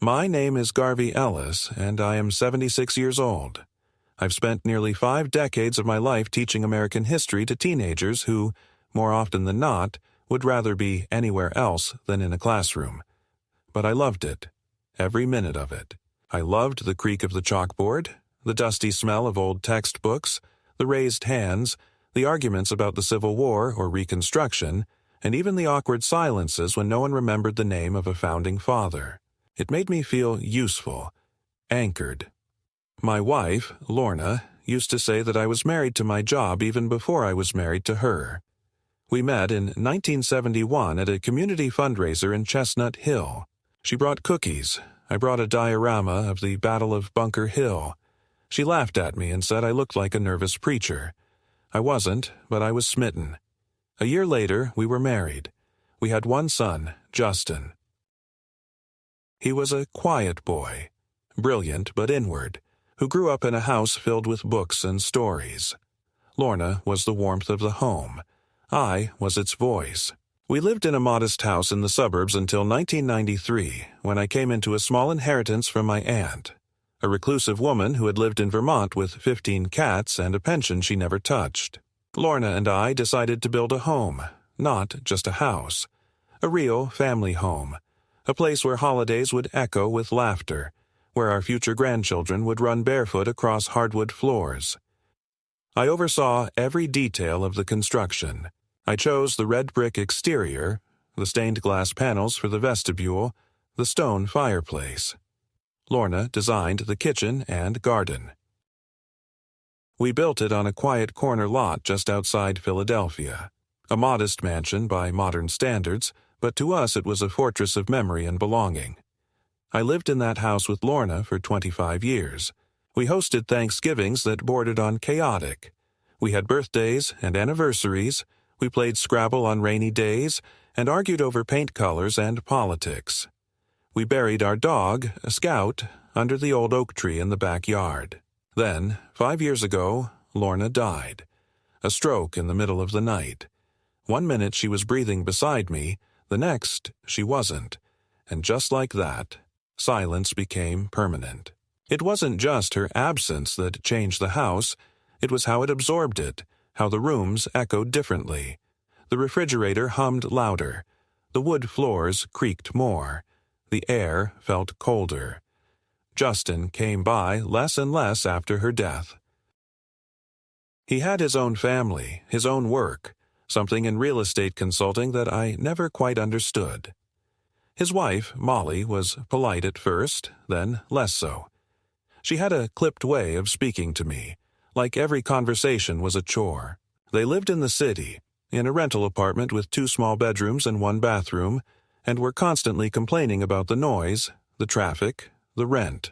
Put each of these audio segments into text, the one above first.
My name is Garvey Ellis, and I am 76 years old. I've spent nearly 5 decades of my life teaching American history to teenagers who, more often than not, would rather be anywhere else than in a classroom. But I loved it, every minute of it. I loved the creak of the chalkboard, the dusty smell of old textbooks, the raised hands, the arguments about the Civil War or Reconstruction, and even the awkward silences when no one remembered the name of a founding father. It made me feel useful, anchored. My wife, Lorna, used to say that I was married to my job even before I was married to her. We met in 1971 at a community fundraiser in Chestnut Hill. She brought cookies. I brought a diorama of the Battle of Bunker Hill. She laughed at me and said I looked like a nervous preacher. I wasn't, but I was smitten. A year later, we were married. We had one son, Justin. He was a quiet boy, brilliant but inward, who grew up in a house filled with books and stories. Lorna was the warmth of the home. I was its voice. We lived in a modest house in the suburbs until 1993, when I came into a small inheritance from my aunt, a reclusive woman who had lived in Vermont with 15 cats and a pension she never touched. Lorna and I decided to build a home, not just a house, a real family home. A place where holidays would echo with laughter, where our future grandchildren would run barefoot across hardwood floors. I oversaw every detail of the construction. I chose the red brick exterior, the stained glass panels for the vestibule, the stone fireplace. Lorna designed the kitchen and garden. We built it on a quiet corner lot just outside Philadelphia, a modest mansion by modern standards, but to us it was a fortress of memory and belonging. I lived in that house with Lorna for 25 years. We hosted Thanksgivings that bordered on chaotic. We had birthdays and anniversaries, we played Scrabble on rainy days, and argued over paint colors and politics. We buried our dog, a Scout, under the old oak tree in the backyard. Then, 5 years ago, Lorna died. A stroke in the middle of the night. 1 minute she was breathing beside me, the next, she wasn't. And just like that, silence became permanent. It wasn't just her absence that changed the house, it was how it absorbed it, how the rooms echoed differently. The refrigerator hummed louder. The wood floors creaked more. The air felt colder. Justin came by less and less after her death. He had his own family, his own work, something in real estate consulting that I never quite understood. His wife, Molly, was polite at first, then less so. She had a clipped way of speaking to me, like every conversation was a chore. They lived in the city, in a rental apartment with 2 small bedrooms and 1 bathroom, and were constantly complaining about the noise, the traffic, the rent.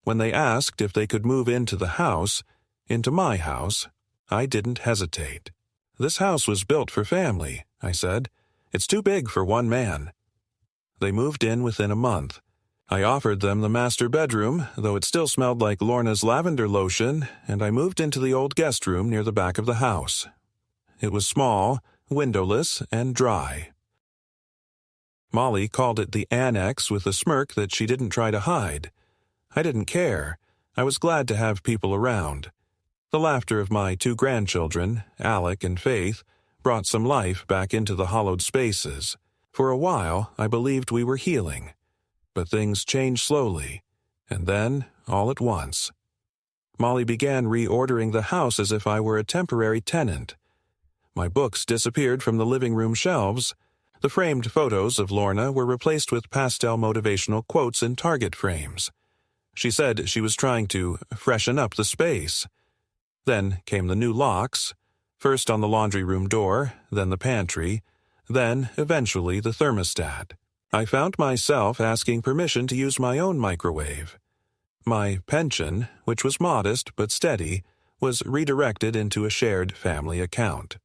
When they asked if they could move into the house, into my house, I didn't hesitate. "This house was built for family," I said. "It's too big for one man." They moved in within a month. I offered them the master bedroom, though it still smelled like Lorna's lavender lotion, and I moved into the old guest room near the back of the house. It was small, windowless, and dry. Molly called it the annex with a smirk that she didn't try to hide. I didn't care. I was glad to have people around. The laughter of my 2 grandchildren, Alec and Faith, brought some life back into the hollowed spaces. For a while, I believed we were healing. But things changed slowly, and then, all at once. Molly began reordering the house as if I were a temporary tenant. My books disappeared from the living room shelves. The framed photos of Lorna were replaced with pastel motivational quotes in Target frames. She said she was trying to freshen up the space. Then came the new locks, first on the laundry room door, then the pantry, then, eventually, the thermostat. I found myself asking permission to use my own microwave. My pension, which was modest but steady, was redirected into a shared family account.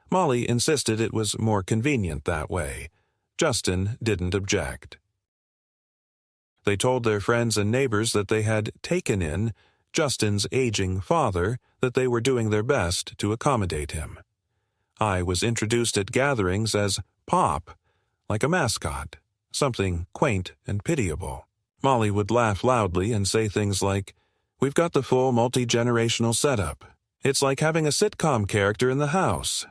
Molly insisted it was more convenient that way. Justin didn't object. They told their friends and neighbors that they had taken in Justin's aging father, that they were doing their best to accommodate him. I was introduced at gatherings as Pop, like a mascot, something quaint and pitiable. Molly would laugh loudly and say things like, "We've got the full multi-generational setup. It's like having a sitcom character in the house."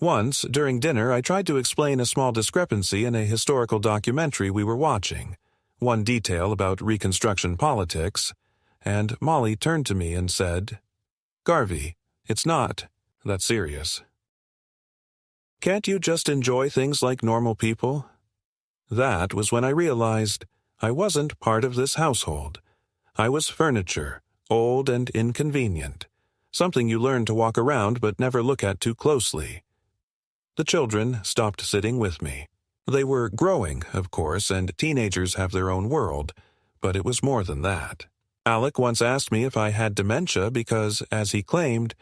Once, during dinner, I tried to explain a small discrepancy in a historical documentary we were watching, one detail about Reconstruction politics, and Molly turned to me and said, "Garvey, it's not that serious. Can't you just enjoy things like normal people?" That was when I realized I wasn't part of this household. I was furniture, old and inconvenient, something you learn to walk around but never look at too closely. The children stopped sitting with me. They were growing, of course, and teenagers have their own world, but it was more than that. Alec once asked me if I had dementia because, as he claimed,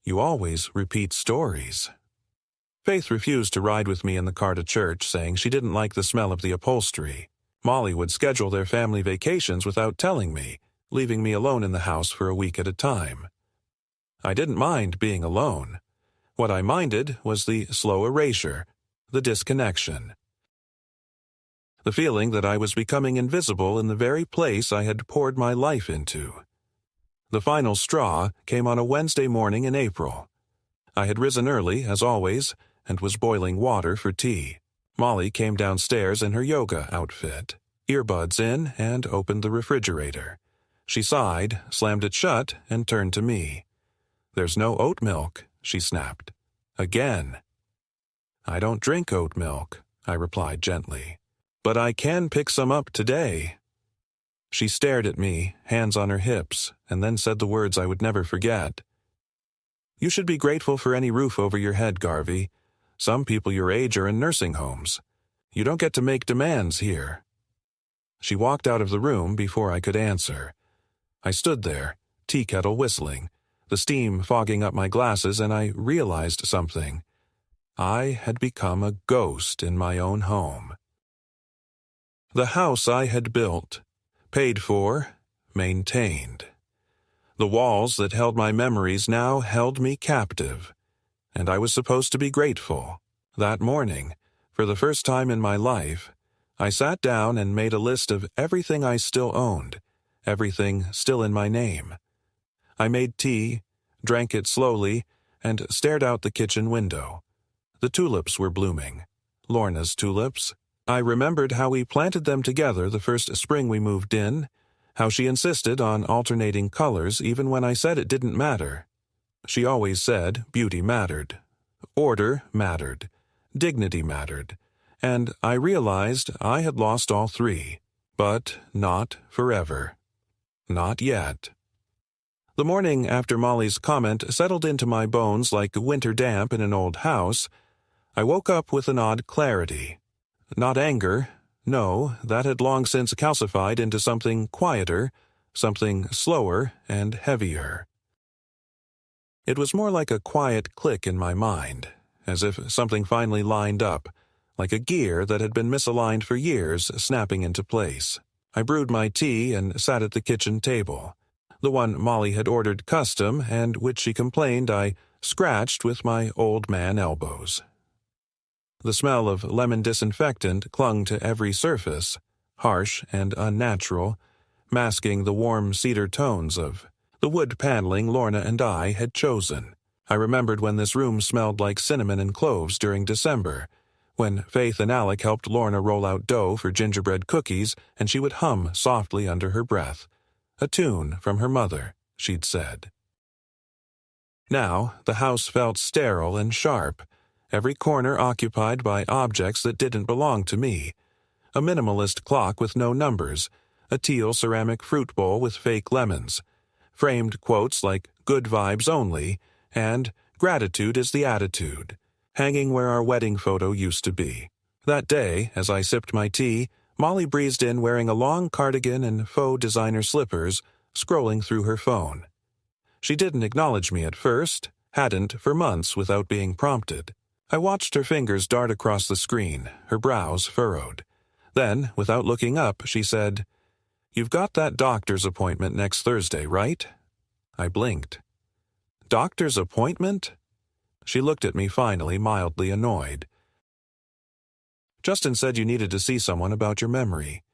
"You always repeat stories." Faith refused to ride with me in the car to church, saying she didn't like the smell of the upholstery. Molly would schedule their family vacations without telling me, leaving me alone in the house for a week at a time. I didn't mind being alone. What I minded was the slow erasure, the disconnection. The feeling that I was becoming invisible in the very place I had poured my life into. The final straw came on a Wednesday morning in April. I had risen early, as always, and was boiling water for tea. Molly came downstairs in her yoga outfit, earbuds in, and opened the refrigerator. She sighed, slammed it shut, and turned to me. "There's no oat milk," she snapped. Again. "I don't drink oat milk," I replied gently. "But I can pick some up today." She stared at me, hands on her hips, and then said the words I would never forget. "You should be grateful for any roof over your head, Garvey. Some people your age are in nursing homes. You don't get to make demands here." She walked out of the room before I could answer. I stood there, tea kettle whistling, the steam fogging up my glasses, and I realized something. I had become a ghost in my own home. The house I had built, paid for, maintained. The walls that held my memories now held me captive, and I was supposed to be grateful. That morning, for the first time in my life, I sat down and made a list of everything I still owned, everything still in my name. I made tea, drank it slowly, and stared out the kitchen window. The tulips were blooming. Lorna's tulips. I remembered how we planted them together the first spring we moved in, how she insisted on alternating colors even when I said it didn't matter. She always said beauty mattered. Order mattered. Dignity mattered. And I realized I had lost all three. But not forever. Not yet. The morning after Molly's comment settled into my bones like winter damp in an old house, I woke up with an odd clarity. Not anger. No, that had long since calcified into something quieter, something slower and heavier. It was more like a quiet click in my mind, as if something finally lined up, like a gear that had been misaligned for years snapping into place. I brewed my tea and sat at the kitchen table, the one Molly had ordered custom and which she complained I scratched with my old man elbows. The smell of lemon disinfectant clung to every surface, harsh and unnatural, masking the warm cedar tones of the wood paneling Lorna and I had chosen. I remembered when this room smelled like cinnamon and cloves during December, when Faith and Alec helped Lorna roll out dough for gingerbread cookies and she would hum softly under her breath. A tune from her mother, she'd said. Now the house felt sterile and sharp, every corner occupied by objects that didn't belong to me. A minimalist clock with no numbers, a teal ceramic fruit bowl with fake lemons, framed quotes like "good vibes only" and "gratitude is the attitude," hanging where our wedding photo used to be. That day, as I sipped my tea, Molly breezed in wearing a long cardigan and faux designer slippers, scrolling through her phone. She didn't acknowledge me at first, hadn't for months without being prompted. I watched her fingers dart across the screen, her brows furrowed. Then, without looking up, she said, "You've got that doctor's appointment next Thursday, right?" I blinked. "Doctor's appointment?" She looked at me finally, mildly annoyed. "Justin said you needed to see someone about your memory.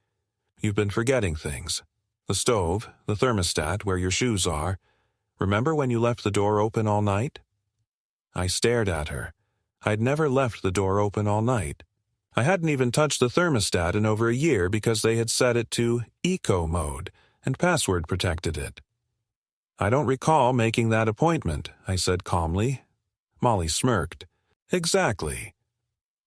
You've been forgetting things. The stove, the thermostat where your shoes are. Remember when you left the door open all night?" I stared at her. I'd never left the door open all night. I hadn't even touched the thermostat in over a year because they had set it to eco mode and password protected it. "I don't recall making that appointment," I said calmly. Molly smirked. "Exactly."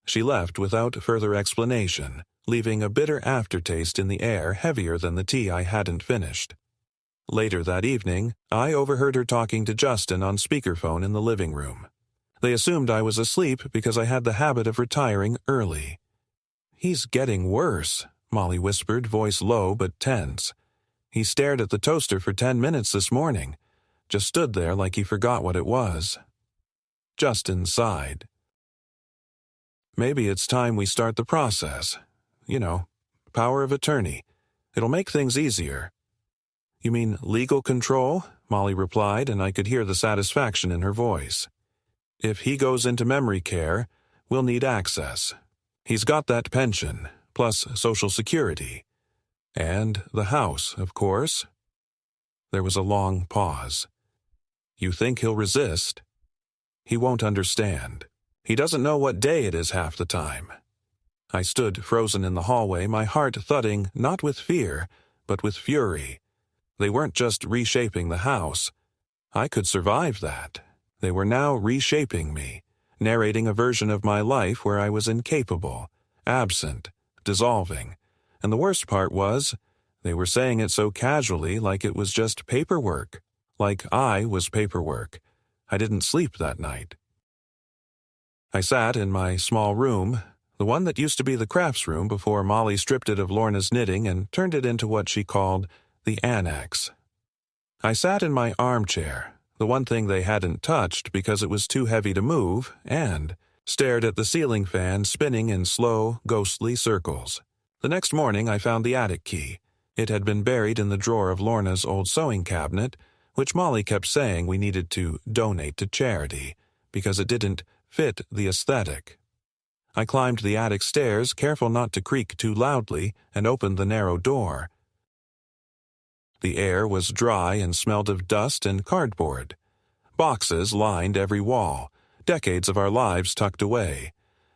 She left without further explanation, leaving a bitter aftertaste in the air heavier than the tea I hadn't finished. Later that evening, I overheard her talking to Justin on speakerphone in the living room. They assumed I was asleep because I had the habit of retiring early. "He's getting worse," Molly whispered, voice low but tense. "He stared at the toaster for 10 minutes this morning. Just stood there like he forgot what it was." Justin sighed. "Maybe it's time we start the process. You know, power of attorney. It'll make things easier." "You mean legal control?" Molly replied, and I could hear the satisfaction in her voice. "If he goes into memory care, we'll need access. He's got that pension, plus Social Security. And the house, of course." There was a long pause. "You think he'll resist?" "He won't understand. He doesn't know what day it is half the time." I stood frozen in the hallway, my heart thudding not with fear, but with fury. They weren't just reshaping the house. I could survive that. They were now reshaping me, narrating a version of my life where I was incapable, absent, dissolving. And the worst part was, they were saying it so casually like it was just paperwork. Like I was paperwork. I didn't sleep that night. I sat in my small room, the one that used to be the crafts room before Molly stripped it of Lorna's knitting and turned it into what she called the annex. I sat in my armchair, the one thing they hadn't touched because it was too heavy to move, and stared at the ceiling fan spinning in slow, ghostly circles. The next morning I found the attic key. It had been buried in the drawer of Lorna's old sewing cabinet, which Molly kept saying we needed to donate to charity, because it didn't fit the aesthetic. I climbed the attic stairs, careful not to creak too loudly, and opened the narrow door. The air was dry and smelled of dust and cardboard. Boxes lined every wall, decades of our lives tucked away.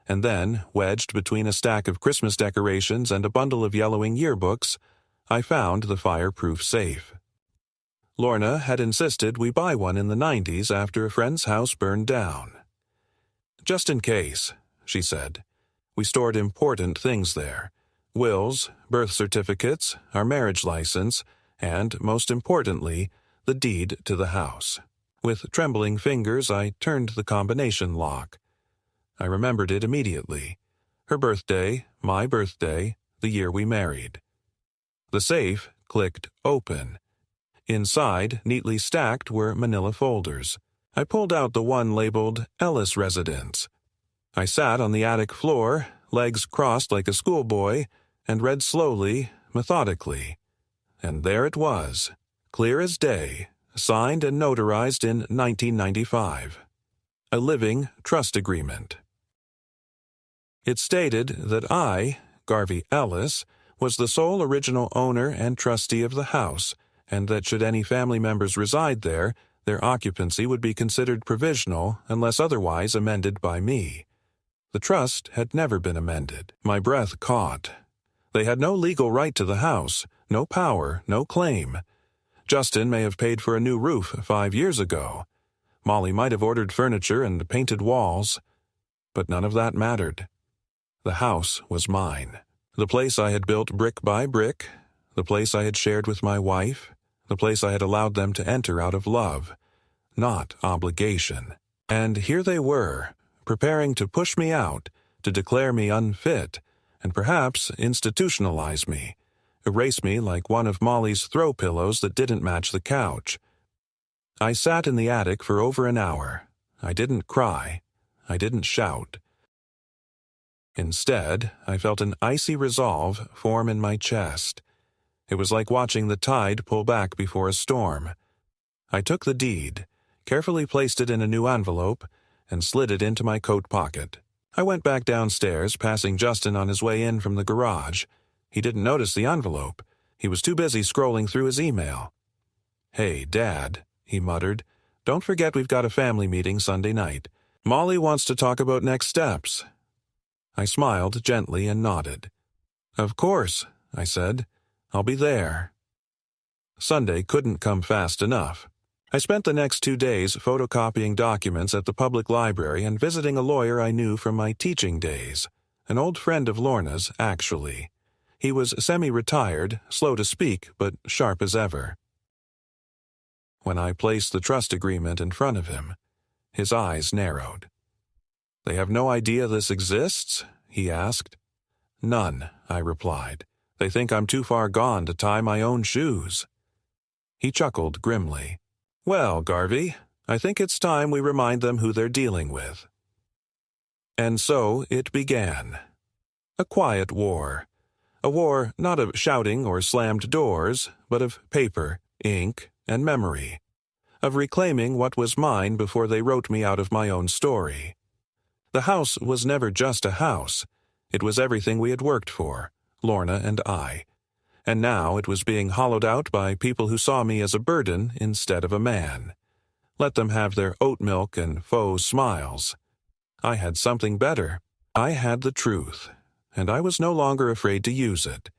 And then, wedged between a stack of Christmas decorations and a bundle of yellowing yearbooks, I found the fireproof safe. Lorna had insisted we buy one in the 90s after a friend's house burned down. "Just in case," she said. "We stored important things there. Wills, birth certificates, our marriage license, and, most importantly, the deed to the house." With trembling fingers, I turned the combination lock. I remembered it immediately. Her birthday, my birthday, the year we married. The safe clicked open. Inside, neatly stacked, were manila folders. I pulled out the one labeled Ellis Residence. I sat on the attic floor, legs crossed like a schoolboy, and read slowly, methodically. And there it was, clear as day, signed and notarized in 1995. A living trust agreement. It stated that I, Garvey Ellis, was the sole original owner and trustee of the house, and that should any family members reside there, their occupancy would be considered provisional unless otherwise amended by me. The trust had never been amended. My breath caught. They had no legal right to the house, no power, no claim. Justin may have paid for a new roof 5 years ago. Molly might have ordered furniture and painted walls. But none of that mattered. The house was mine. The place I had built brick by brick, the place I had shared with my wife, the place I had allowed them to enter out of love, not obligation. And here they were, preparing to push me out, to declare me unfit, and perhaps institutionalize me, erase me like one of Molly's throw pillows that didn't match the couch. I sat in the attic for over an hour. I didn't cry. I didn't shout. Instead, I felt an icy resolve form in my chest. It was like watching the tide pull back before a storm. I took the deed, carefully placed it in a new envelope, and slid it into my coat pocket. I went back downstairs, passing Justin on his way in from the garage. He didn't notice the envelope. He was too busy scrolling through his email. "Hey, Dad," he muttered, "don't forget we've got a family meeting Sunday night. Molly wants to talk about next steps." I smiled gently and nodded. "Of course," I said. "I'll be there." Sunday couldn't come fast enough. I spent the next 2 days photocopying documents at the public library and visiting a lawyer I knew from my teaching days, an old friend of Lorna's, actually. He was semi-retired, slow to speak, but sharp as ever. When I placed the trust agreement in front of him, his eyes narrowed. "They have no idea this exists?" he asked. "None," I replied. "They think I'm too far gone to tie my own shoes." He chuckled grimly. "Well, Garvey, I think it's time we remind them who they're dealing with." And so it began. A quiet war. A war not of shouting or slammed doors, but of paper, ink, and memory. Of reclaiming what was mine before they wrote me out of my own story. The house was never just a house. It was everything we had worked for, Lorna and I. And now it was being hollowed out by people who saw me as a burden instead of a man. Let them have their oat milk and faux smiles. I had something better. I had the truth, and I was no longer afraid to use it.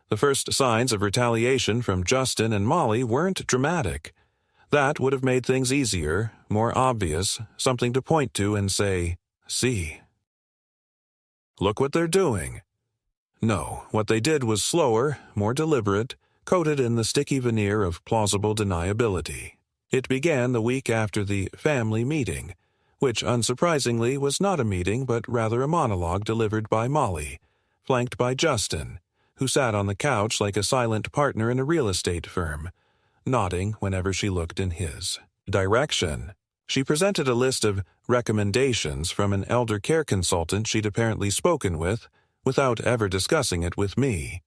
The first signs of retaliation from Justin and Molly weren't dramatic. That would have made things easier, more obvious, something to point to and say, "See. Look what they're doing." No, what they did was slower, more deliberate, coated in the sticky veneer of plausible deniability. It began the week after the family meeting, which unsurprisingly was not a meeting but rather a monologue delivered by Molly, flanked by Justin, who sat on the couch like a silent partner in a real estate firm, nodding whenever she looked in his direction. She presented a list of recommendations from an elder care consultant she'd apparently spoken with, without ever discussing it with me.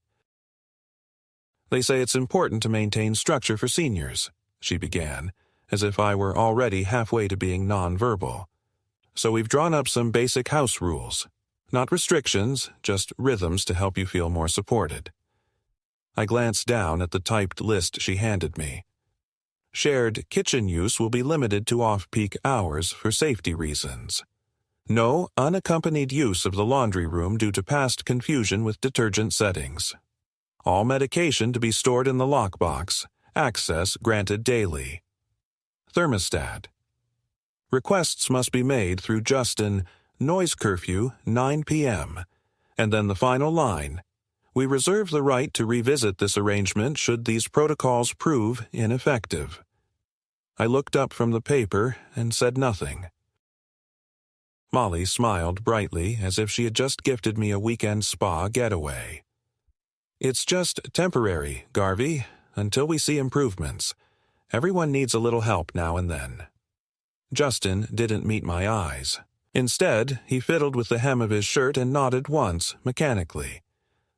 "They say it's important to maintain structure for seniors," she began, as if I were already halfway to being nonverbal. "So we've drawn up some basic house rules. Not restrictions, just rhythms to help you feel more supported." I glanced down at the typed list she handed me. Shared kitchen use will be limited to off-peak hours for safety reasons. No unaccompanied use of the laundry room due to past confusion with detergent settings. All medication to be stored in the lockbox. Access granted daily. Thermostat. Requests must be made through Justin, noise curfew, 9 p.m. And then the final line. We reserve the right to revisit this arrangement should these protocols prove ineffective. I looked up from the paper and said nothing. Molly smiled brightly as if she had just gifted me a weekend spa getaway. "It's just temporary, Garvey, until we see improvements. Everyone needs a little help now and then." Justin didn't meet my eyes. Instead, he fiddled with the hem of his shirt and nodded once, mechanically.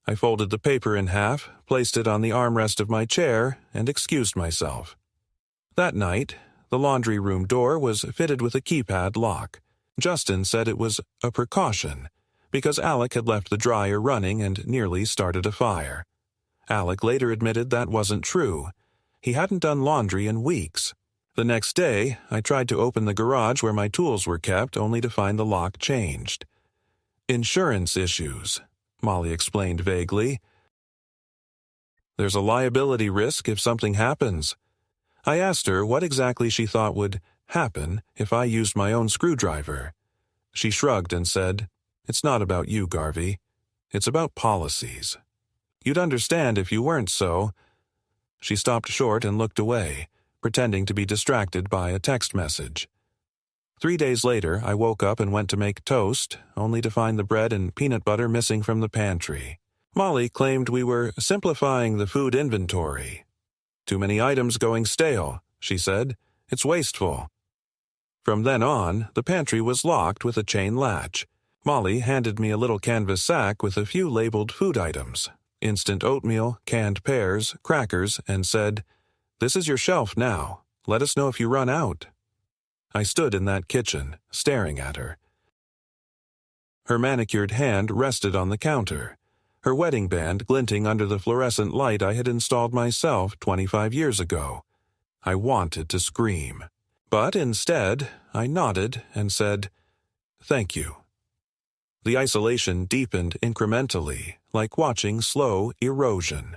I folded the paper in half, placed it on the armrest of my chair, and excused myself. That night, the laundry room door was fitted with a keypad lock. Justin said it was a precaution, because Alec had left the dryer running and nearly started a fire. Alec later admitted that wasn't true. He hadn't done laundry in weeks. The next day, I tried to open the garage where my tools were kept, only to find the lock changed. "Insurance issues," Molly explained vaguely. "There's a liability risk if something happens." I asked her what exactly she thought would happen if I used my own screwdriver. She shrugged and said, "It's not about you, Garvey. It's about policies. You'd understand if you weren't so." She stopped short and looked away, pretending to be distracted by a text message. 3 days later, I woke up and went to make toast, only to find the bread and peanut butter missing from the pantry. Molly claimed we were simplifying the food inventory. "Too many items going stale," she said. "It's wasteful." From then on, the pantry was locked with a chain latch. Molly handed me a little canvas sack with a few labeled food items, instant oatmeal, canned pears, crackers, and said, "This is your shelf now. Let us know if you run out." I stood in that kitchen, staring at her. Her manicured hand rested on the counter. her wedding band glinting under the fluorescent light I had installed myself 25 years ago. I wanted to scream. But instead, I nodded and said, "Thank you." The isolation deepened incrementally, like watching slow erosion.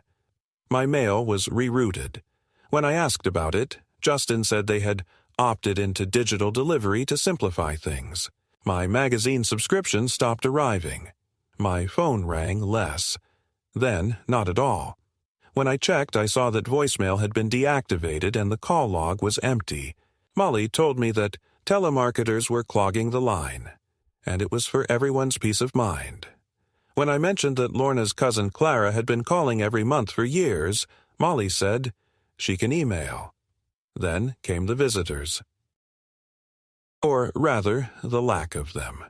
My mail was rerouted. When I asked about it, Justin said they had opted into digital delivery to simplify things. My magazine subscription stopped arriving. My phone rang less. Then, not at all. When I checked, I saw that voicemail had been deactivated and the call log was empty. Molly told me that telemarketers were clogging the line, and it was for everyone's peace of mind. When I mentioned that Lorna's cousin Clara had been calling every month for years, Molly said, "She can email." Then came the visitors. Or rather, the lack of them.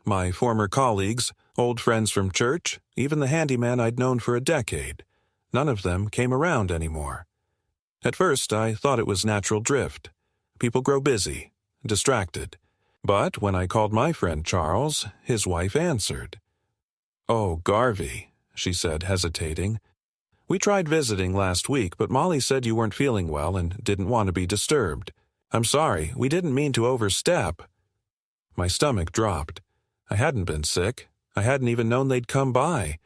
My former colleagues, old friends from church, even the handyman I'd known for a decade. None of them came around anymore. At first, I thought it was natural drift. People grow busy, distracted. But when I called my friend Charles, his wife answered. "Oh, Garvey," she said, hesitating. "We tried visiting last week, but Molly said you weren't feeling well and didn't want to be disturbed. I'm sorry, we didn't mean to overstep." My stomach dropped. I hadn't been sick. I hadn't even known they'd come by.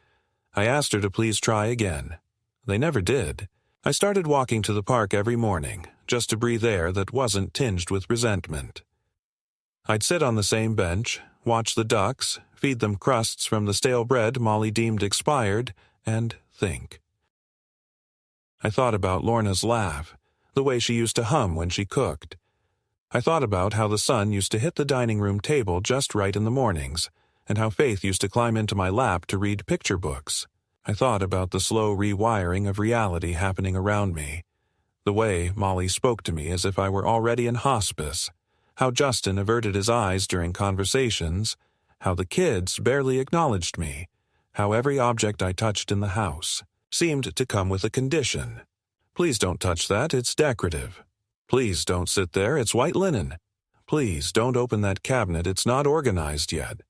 I asked her to please try again. They never did. I started walking to the park every morning, just to breathe air that wasn't tinged with resentment. I'd sit on the same bench, watch the ducks, feed them crusts from the stale bread Molly deemed expired, and think. I thought about Lorna's laugh, the way she used to hum when she cooked. I thought about how the sun used to hit the dining room table just right in the mornings, and how Faith used to climb into my lap to read picture books. I thought about the slow rewiring of reality happening around me, the way Molly spoke to me as if I were already in hospice, how Justin averted his eyes during conversations, how the kids barely acknowledged me, how every object I touched in the house seemed to come with a condition. "Please don't touch that, it's decorative. Please don't sit there, it's white linen. Please don't open that cabinet, it's not organized yet.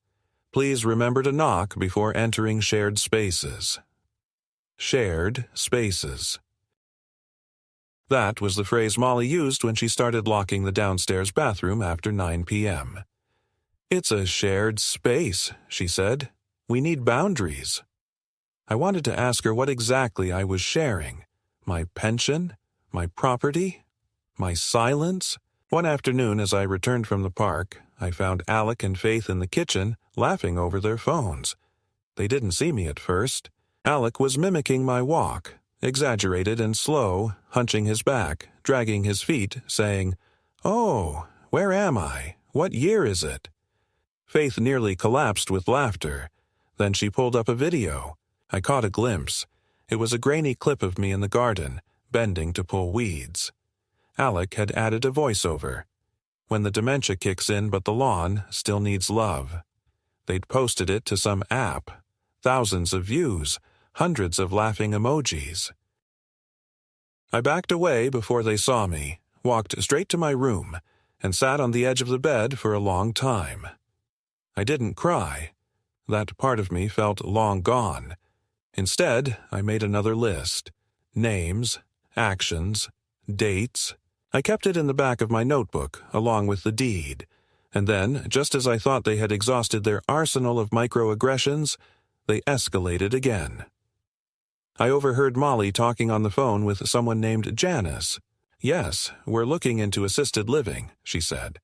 Please remember to knock before entering shared spaces." Shared spaces. That was the phrase Molly used when she started locking the downstairs bathroom after 9 p.m. "It's a shared space," she said. "We need boundaries." I wanted to ask her what exactly I was sharing. My pension? My property? My silence? One afternoon as I returned from the park, I found Alec and Faith in the kitchen, laughing over their phones. They didn't see me at first. Alec was mimicking my walk, exaggerated and slow, hunching his back, dragging his feet, saying, "Oh, where am I? What year is it?" Faith nearly collapsed with laughter. Then she pulled up a video. I caught a glimpse. It was a grainy clip of me in the garden, bending to pull weeds. Alec had added a voiceover. "When the dementia kicks in but the lawn still needs love." They'd posted it to some app. Thousands of views, hundreds of laughing emojis. I backed away before they saw me, walked straight to my room, and sat on the edge of the bed for a long time. I didn't cry. That part of me felt long gone. Instead, I made another list. Names, actions, dates. I kept it in the back of my notebook, along with the deed. And then, just as I thought they had exhausted their arsenal of microaggressions, they escalated again. I overheard Molly talking on the phone with someone named Janice. "Yes, we're looking into assisted living," she said.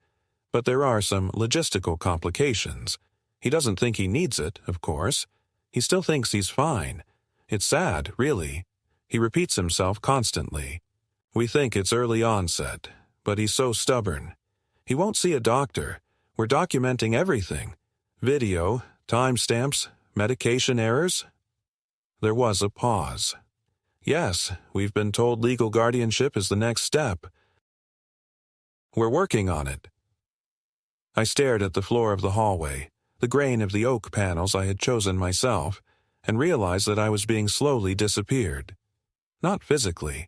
"But there are some logistical complications. He doesn't think he needs it, of course. He still thinks he's fine. It's sad, really. He repeats himself constantly. We think it's early onset, but he's so stubborn. He won't see a doctor. We're documenting everything. Video, timestamps, medication errors." There was a pause. "Yes, we've been told legal guardianship is the next step. We're working on it." I stared at the floor of the hallway, the grain of the oak panels I had chosen myself, and realized that I was being slowly disappeared. Not physically.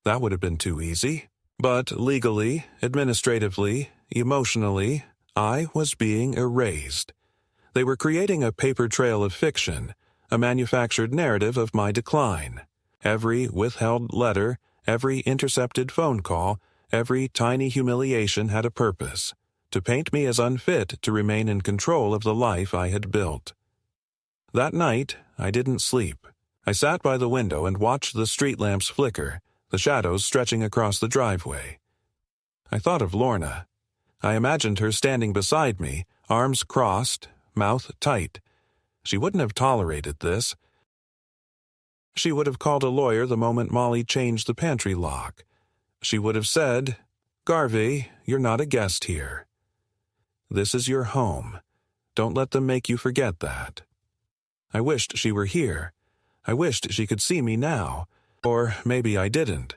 That would have been too easy. But legally, administratively, emotionally, I was being erased. They were creating a paper trail of fiction, a manufactured narrative of my decline. Every withheld letter, every intercepted phone call, every tiny humiliation had a purpose: to paint me as unfit to remain in control of the life I had built. That night, I didn't sleep. I sat by the window and watched the street lamps flicker, the shadows stretching across the driveway. I thought of Lorna. I imagined her standing beside me, arms crossed, mouth tight. She wouldn't have tolerated this. She would have called a lawyer the moment Molly changed the pantry lock. She would have said, "Garvey, you're not a guest here. This is your home. Don't let them make you forget that." I wished she were here. I wished she could see me now. Or maybe I didn't.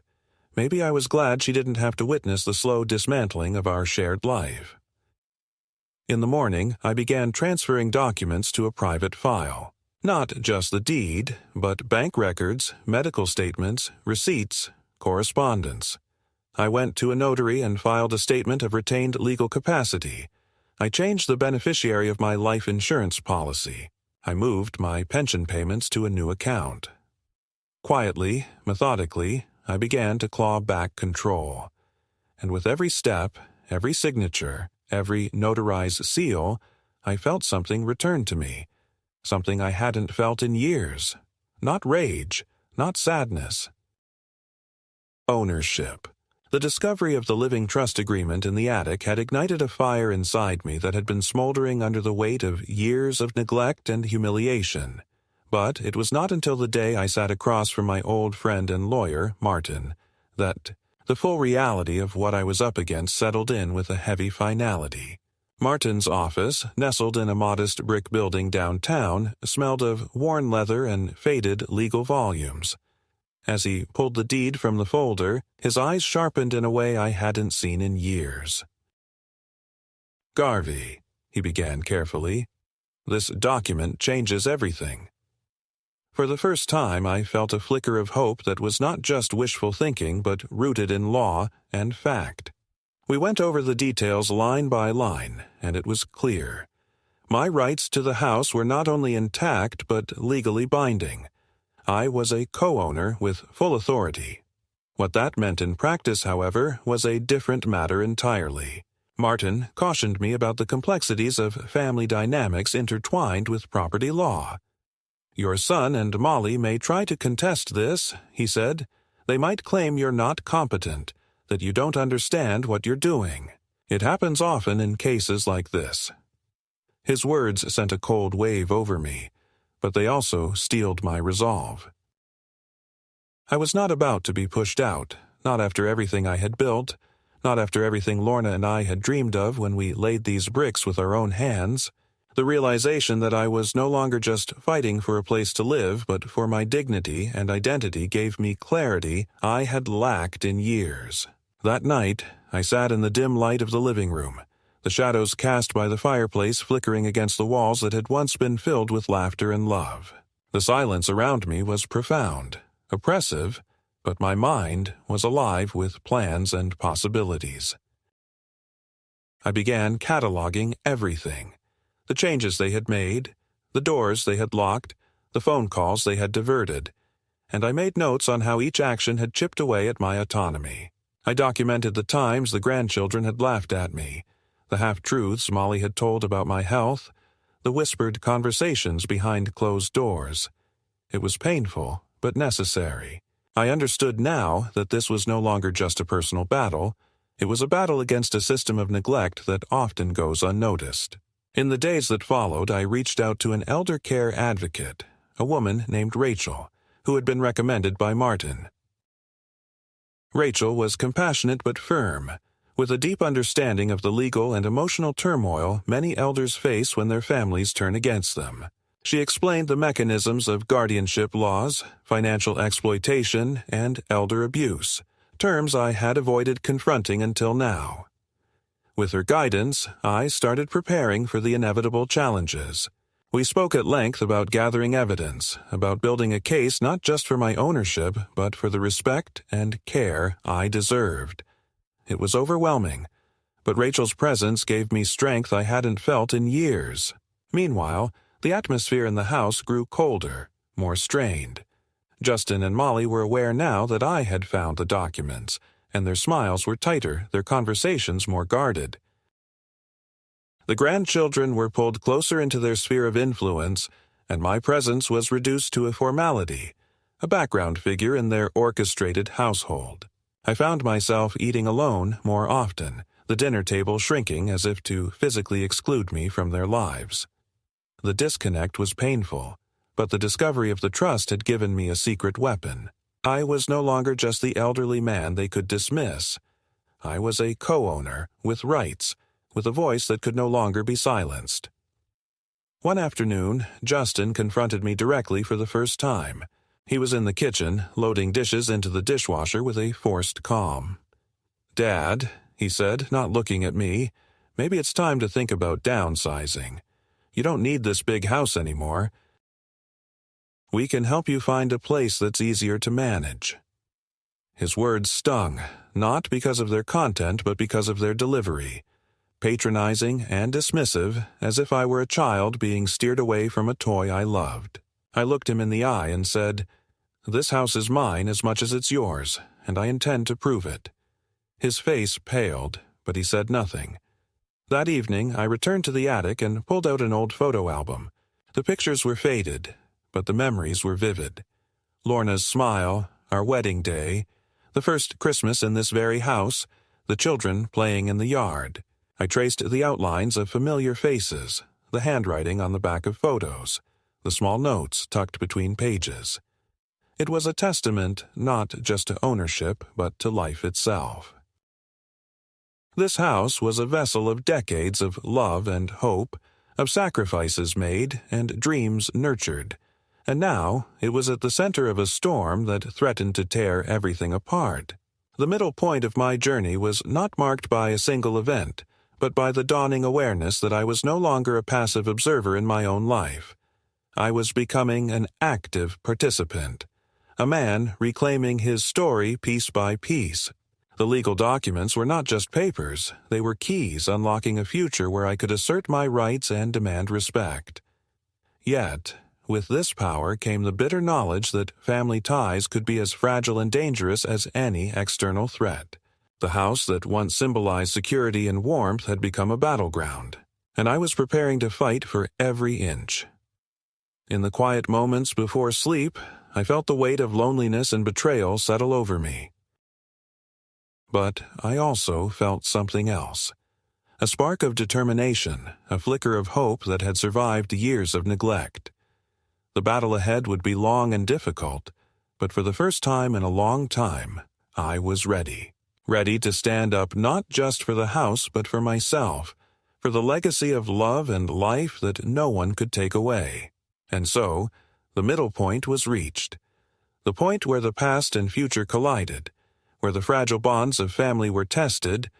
Maybe I was glad she didn't have to witness the slow dismantling of our shared life. In the morning, I began transferring documents to a private file. Not just the deed, but bank records, medical statements, receipts, correspondence. I went to a notary and filed a statement of retained legal capacity. I changed the beneficiary of my life insurance policy. I moved my pension payments to a new account. Quietly, methodically, I began to claw back control. And with every step, every signature, every notarized seal, I felt something return to me. Something I hadn't felt in years. Not rage, not sadness. Ownership. The discovery of the living trust agreement in the attic had ignited a fire inside me that had been smoldering under the weight of years of neglect and humiliation. But it was not until the day I sat across from my old friend and lawyer, Martin, that the full reality of what I was up against settled in with a heavy finality. Martin's office, nestled in a modest brick building downtown, smelled of worn leather and faded legal volumes. As he pulled the deed from the folder, his eyes sharpened in a way I hadn't seen in years. "Garvey," he began carefully, "this document changes everything." For the first time, I felt a flicker of hope that was not just wishful thinking but rooted in law and fact. We went over the details line by line, and it was clear. My rights to the house were not only intact but legally binding. I was a co-owner with full authority. What that meant in practice, however, was a different matter entirely. Martin cautioned me about the complexities of family dynamics intertwined with property law. "Your son and Molly may try to contest this," he said. "They might claim you're not competent, that you don't understand what you're doing. It happens often in cases like this." His words sent a cold wave over me, but they also steeled my resolve. I was not about to be pushed out, not after everything I had built, not after everything Lorna and I had dreamed of when we laid these bricks with our own hands. The realization that I was no longer just fighting for a place to live, but for my dignity and identity gave me clarity I had lacked in years. That night, I sat in the dim light of the living room, the shadows cast by the fireplace flickering against the walls that had once been filled with laughter and love. The silence around me was profound, oppressive, but my mind was alive with plans and possibilities. I began cataloging everything: the changes they had made, the doors they had locked, the phone calls they had diverted, and I made notes on how each action had chipped away at my autonomy. I documented the times the grandchildren had laughed at me, the half-truths Molly had told about my health, the whispered conversations behind closed doors. It was painful, but necessary. I understood now that this was no longer just a personal battle. It was a battle against a system of neglect that often goes unnoticed. In the days that followed, I reached out to an elder care advocate, a woman named Rachel, who had been recommended by Martin. Rachel was compassionate but firm, with a deep understanding of the legal and emotional turmoil many elders face when their families turn against them. She explained the mechanisms of guardianship laws, financial exploitation, and elder abuse, terms I had avoided confronting until now. With her guidance, I started preparing for the inevitable challenges. We spoke at length about gathering evidence, about building a case not just for my ownership, but for the respect and care I deserved. It was overwhelming, but Rachel's presence gave me strength I hadn't felt in years. Meanwhile, The atmosphere in the house grew colder, more strained. Justin and Molly were aware now that I had found the documents, and their smiles were tighter, their conversations more guarded. The grandchildren were pulled closer into their sphere of influence, and my presence was reduced to a formality, a background figure in their orchestrated household. I found myself eating alone more often, the dinner table shrinking as if to physically exclude me from their lives. The disconnect was painful, but the discovery of the trust had given me a secret weapon. I was no longer just the elderly man they could dismiss. I was a co-owner, with rights, with a voice that could no longer be silenced. One afternoon, Justin confronted me directly for the first time. He was in the kitchen, loading dishes into the dishwasher with a forced calm. "Dad," he said, not looking at me, "maybe it's time to think about downsizing. You don't need this big house anymore. We can help you find a place that's easier to manage." His words stung, not because of their content but because of their delivery. Patronizing and dismissive, as if I were a child being steered away from a toy I loved. I looked him in the eye and said, "This house is mine as much as it's yours, and I intend to prove it." His face paled, but he said nothing. That evening, I returned to the attic and pulled out an old photo album. The pictures were faded, but the memories were vivid. Lorna's smile, our wedding day, the first Christmas in this very house, the children playing in the yard. I traced the outlines of familiar faces, the handwriting on the back of photos, the small notes tucked between pages. It was a testament not just to ownership, but to life itself. This house was a vessel of decades of love and hope, of sacrifices made and dreams nurtured, and now it was at the center of a storm that threatened to tear everything apart. The middle point of my journey was not marked by a single event, but by the dawning awareness that I was no longer a passive observer in my own life. I was becoming an active participant, a man reclaiming his story piece by piece. The legal documents were not just papers, they were keys unlocking a future where I could assert my rights and demand respect. Yet, with this power came the bitter knowledge that family ties could be as fragile and dangerous as any external threat. The house that once symbolized security and warmth had become a battleground, and I was preparing to fight for every inch. In the quiet moments before sleep, I felt the weight of loneliness and betrayal settle over me. But I also felt something else. A spark of determination, a flicker of hope that had survived years of neglect. The battle ahead would be long and difficult, but for the first time in a long time, I was ready. Ready to stand up not just for the house but for myself, for the legacy of love and life that no one could take away. And so, the middle point was reached. The point where the past and future collided, where the fragile bonds of family were tested,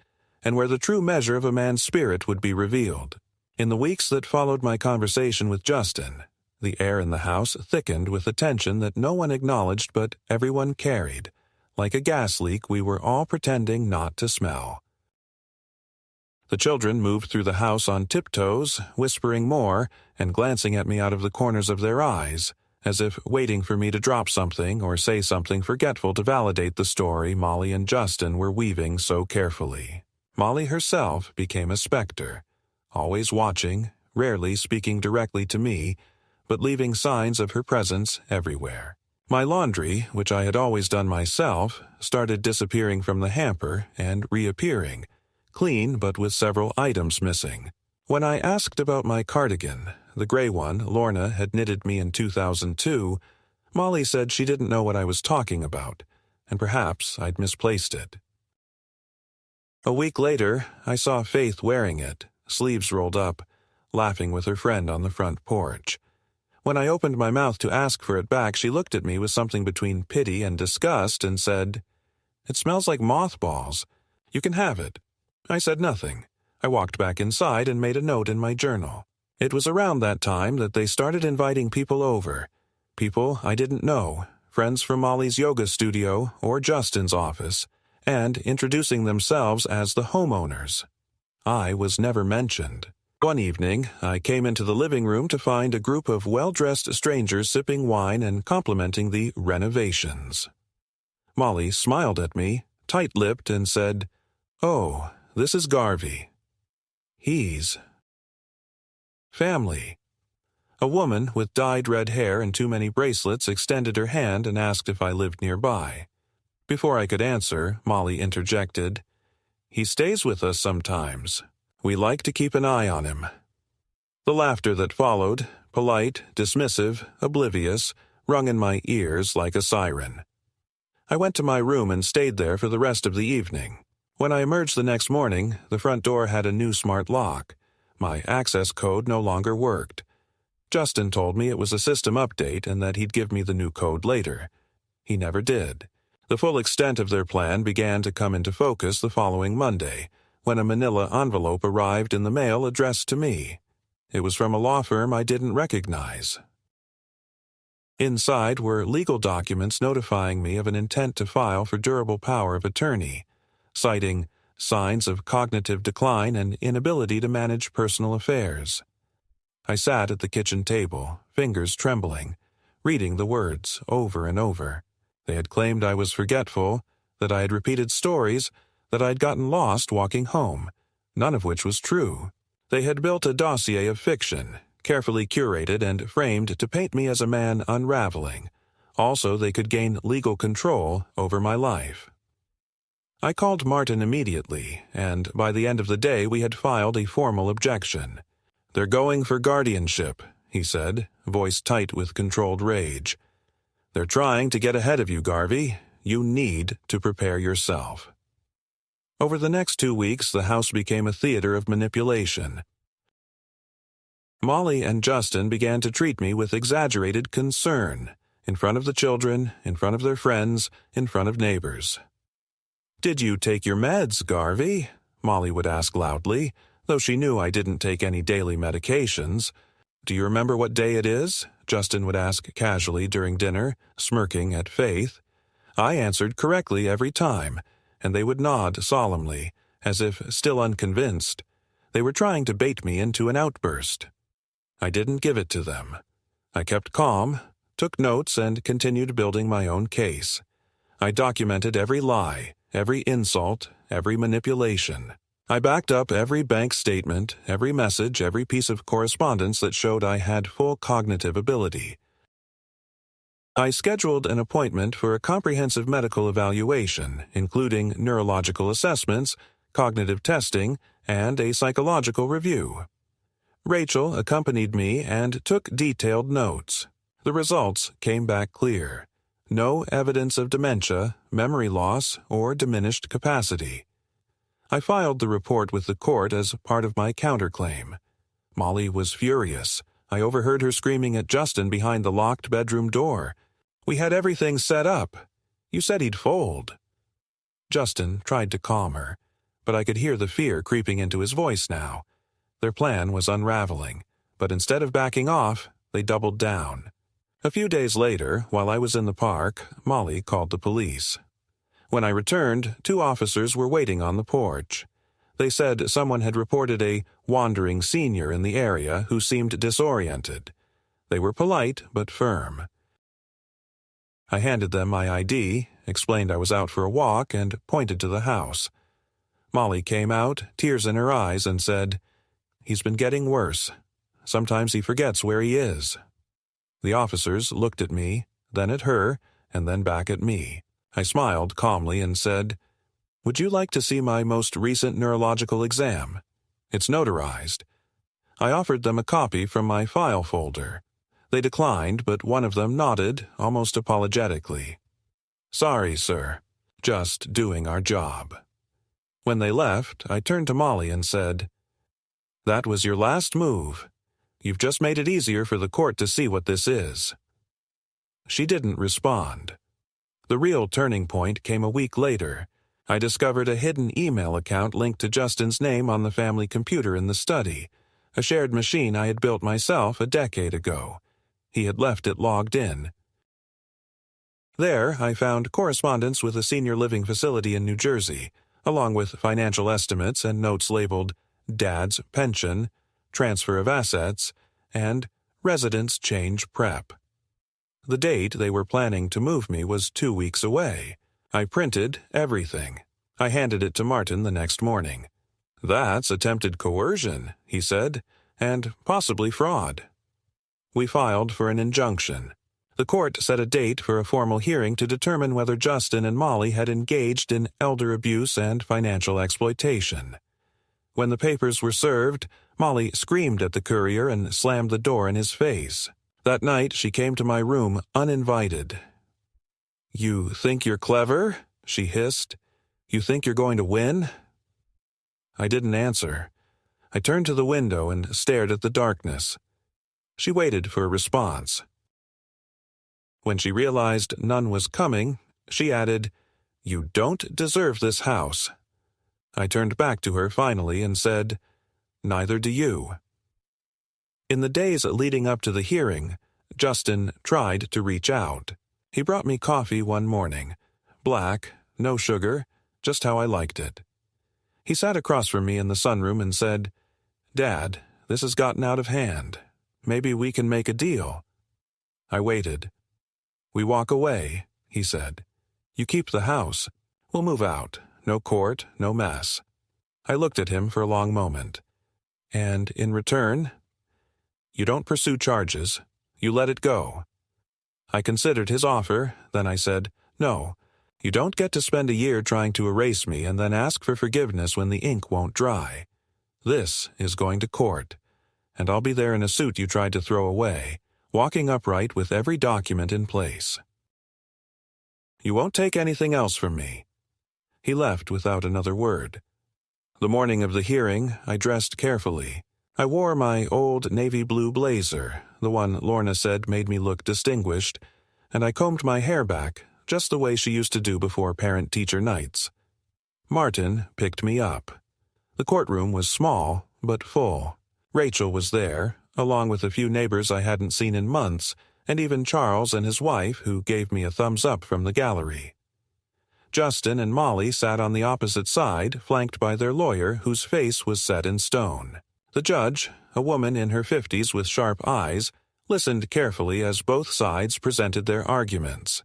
and where the true measure of a man's spirit would be revealed. In the weeks that followed my conversation with Justin, the air in the house thickened with a tension that no one acknowledged but everyone carried, like a gas leak we were all pretending not to smell. The children moved through the house on tiptoes, whispering more and glancing at me out of the corners of their eyes, as if waiting for me to drop something or say something forgetful to validate the story Molly and Justin were weaving so carefully. Molly herself became a specter, always watching, rarely speaking directly to me, but leaving signs of her presence everywhere. My laundry, which I had always done myself, started disappearing from the hamper and reappearing, clean but with several items missing. When I asked about my cardigan, the gray one Lorna had knitted me in 2002, Molly said she didn't know what I was talking about, and perhaps I'd misplaced it. A week later, I saw Faith wearing it, sleeves rolled up, laughing with her friend on the front porch. When I opened my mouth to ask for it back, she looked at me with something between pity and disgust and said, "It smells like mothballs. You can have it." I said nothing. I walked back inside and made a note in my journal. It was around that time that they started inviting people over. People I didn't know, friends from Molly's yoga studio or Justin's office, and introducing themselves as the homeowners. I was never mentioned. One evening, I came into the living room to find a group of well-dressed strangers sipping wine and complimenting the renovations. Molly smiled at me, tight-lipped, and said, "Oh, this is Garvey. He's family." A woman with dyed red hair and too many bracelets extended her hand and asked if I lived nearby. Before I could answer, Molly interjected, "He stays with us sometimes. We like to keep an eye on him." The laughter that followed, polite, dismissive, oblivious, rung in my ears like a siren. I went to my room and stayed there for the rest of the evening. When I emerged the next morning, the front door had a new smart lock. My access code no longer worked. Justin told me it was a system update and that he'd give me the new code later. He never did. The full extent of their plan began to come into focus the following Monday, when a manila envelope arrived in the mail addressed to me. It was from a law firm I didn't recognize. Inside were legal documents notifying me of an intent to file for durable power of attorney, citing signs of cognitive decline and inability to manage personal affairs. I sat at the kitchen table, fingers trembling, reading the words over and over. They had claimed I was forgetful, that I had repeated stories, that I had gotten lost walking home, none of which was true. They had built a dossier of fiction, carefully curated and framed to paint me as a man unraveling. Also, they could gain legal control over my life. I called Martin immediately, and by the end of the day we had filed a formal objection. "They're going for guardianship," he said, voice tight with controlled rage. "They're trying to get ahead of you, Garvey. You need to prepare yourself." Over the next 2 weeks, the house became a theater of manipulation. Molly and Justin began to treat me with exaggerated concern, in front of the children, in front of their friends, in front of neighbors. "Did you take your meds, Garvey?" Molly would ask loudly, though she knew I didn't take any daily medications. "Do you remember what day it is?" Justin would ask casually during dinner, smirking at Faith. I answered correctly every time, and they would nod solemnly, as if still unconvinced. They were trying to bait me into an outburst. I didn't give it to them. I kept calm, took notes, and continued building my own case. I documented every lie, every insult, every manipulation. I backed up every bank statement, every message, every piece of correspondence that showed I had full cognitive ability. I scheduled an appointment for a comprehensive medical evaluation, including neurological assessments, cognitive testing, and a psychological review. Rachel accompanied me and took detailed notes. The results came back clear. No evidence of dementia, memory loss, or diminished capacity. I filed the report with the court as part of my counterclaim. Molly was furious. I overheard her screaming at Justin behind the locked bedroom door. "We had everything set up. You said he'd fold." Justin tried to calm her, but I could hear the fear creeping into his voice now. Their plan was unraveling, but instead of backing off, they doubled down. A few days later, while I was in the park, Molly called the police. When I returned, 2 officers were waiting on the porch. They said someone had reported a wandering senior in the area who seemed disoriented. They were polite but firm. I handed them my ID, explained I was out for a walk, and pointed to the house. Molly came out, tears in her eyes, and said, "He's been getting worse. Sometimes he forgets where he is." The officers looked at me, then at her, and then back at me. I smiled calmly and said, "Would you like to see my most recent neurological exam? It's notarized." I offered them a copy from my file folder. They declined, but one of them nodded, almost apologetically. "Sorry, sir. Just doing our job." When they left, I turned to Molly and said, "That was your last move. You've just made it easier for the court to see what this is." She didn't respond. The real turning point came a week later. I discovered a hidden email account linked to Justin's name on the family computer in the study, a shared machine I had built myself a decade ago. He had left it logged in. There, I found correspondence with a senior living facility in New Jersey, along with financial estimates and notes labeled Dad's Pension, transfer of assets, and residence change prep. The date they were planning to move me was 2 weeks away. I printed everything. I handed it to Martin the next morning. "That's attempted coercion," he said, "and possibly fraud." We filed for an injunction. The court set a date for a formal hearing to determine whether Justin and Molly had engaged in elder abuse and financial exploitation. When the papers were served, Molly screamed at the courier and slammed the door in his face. That night, she came to my room uninvited. "You think you're clever?" she hissed. "You think you're going to win?" I didn't answer. I turned to the window and stared at the darkness. She waited for a response. When she realized none was coming, she added, "You don't deserve this house." I turned back to her finally and said, "Neither do you." In the days leading up to the hearing, Justin tried to reach out. He brought me coffee one morning. Black, no sugar, just how I liked it. He sat across from me in the sunroom and said, "Dad, this has gotten out of hand. Maybe we can make a deal." I waited. "We walk away," he said. "You keep the house. We'll move out. No court, no mess." I looked at him for a long moment. "And in return?" "You don't pursue charges. You let it go." I considered his offer, then I said, "No, you don't get to spend a year trying to erase me and then ask for forgiveness when the ink won't dry. This is going to court, and I'll be there in a suit you tried to throw away, walking upright with every document in place. You won't take anything else from me." He left without another word. The morning of the hearing, I dressed carefully. I wore my old navy blue blazer, the one Lorna said made me look distinguished, and I combed my hair back, just the way she used to do before parent-teacher nights. Martin picked me up. The courtroom was small, but full. Rachel was there, along with a few neighbors I hadn't seen in months, and even Charles and his wife, who gave me a thumbs up from the gallery. Justin and Molly sat on the opposite side, flanked by their lawyer, whose face was set in stone. The judge, a woman in her 50s with sharp eyes, listened carefully as both sides presented their arguments.